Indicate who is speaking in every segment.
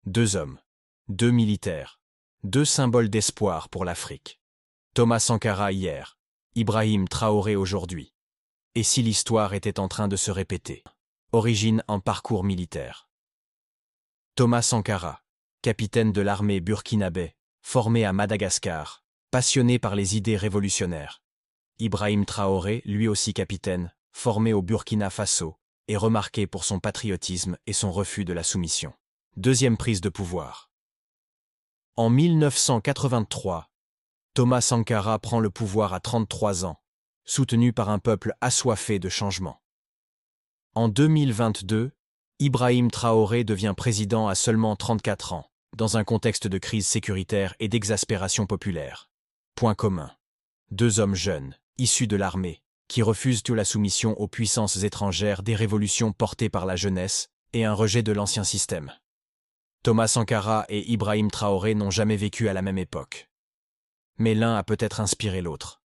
Speaker 1: Deux hommes, deux militaires, deux symboles d'espoir pour l'Afrique. Thomas Sankara hier, Ibrahim Traoré aujourd'hui. Et si l'histoire était en train de se répéter? Origine en parcours militaire. Thomas Sankara, capitaine de l'armée burkinabé, formé à Madagascar, passionné par les idées révolutionnaires. Ibrahim Traoré, lui aussi capitaine, formé au Burkina Faso, et remarqué pour son patriotisme et son refus de la soumission. Deuxième prise de pouvoir. En 1983, Thomas Sankara prend le pouvoir à 33 ans, soutenu par un peuple assoiffé de changement. En 2022, Ibrahim Traoré devient président à seulement 34 ans, dans un contexte de crise sécuritaire et d'exaspération populaire. Point commun. Deux hommes jeunes, issus de l'armée, qui refusent toute la soumission aux puissances étrangères, des révolutions portées par la jeunesse et un rejet de l'ancien système. Thomas Sankara et Ibrahim Traoré n'ont jamais vécu à la même époque. Mais l'un a peut-être inspiré l'autre.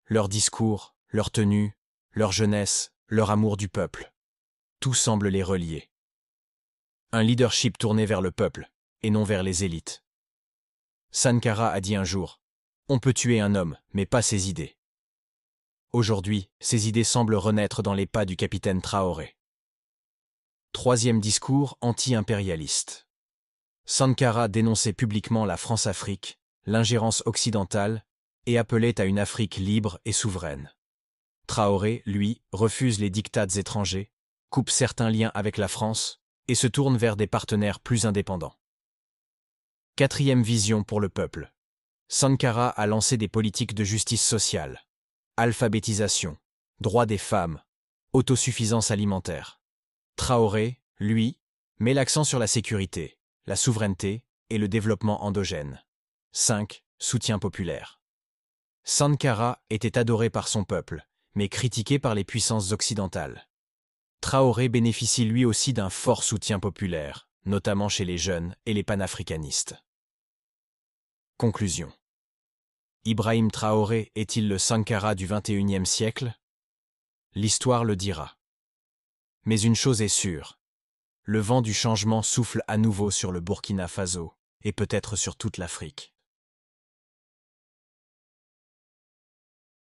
Speaker 1: Leur discours, leur tenue, leur jeunesse, leur amour du peuple. Tout semble les relier. Un leadership tourné vers le peuple, et non vers les élites. Sankara a dit un jour, « On peut tuer un homme, mais pas ses idées. » Aujourd'hui, ces idées semblent renaître dans les pas du capitaine Traoré. Troisième discours anti-impérialiste. Sankara dénonçait publiquement la France-Afrique, l'ingérence occidentale, et appelait à une Afrique libre et souveraine. Traoré, lui, refuse les diktats étrangers, coupe certains liens avec la France, et se tourne vers des partenaires plus indépendants. Quatrième vision pour le peuple. Sankara a lancé des politiques de justice sociale, alphabétisation, droits des femmes, autosuffisance alimentaire. Traoré, lui, met l'accent sur la sécurité, la souveraineté et le développement endogène. 5. Soutien populaire. Sankara était adoré par son peuple, mais critiqué par les puissances occidentales. Traoré bénéficie lui aussi d'un fort soutien populaire, notamment chez les jeunes et les panafricanistes. Conclusion. Ibrahim Traoré est-il le Sankara du XXIe siècle? L'histoire le dira. Mais une chose est sûre, le vent du changement souffle à nouveau sur le Burkina Faso, et peut-être sur toute l'Afrique.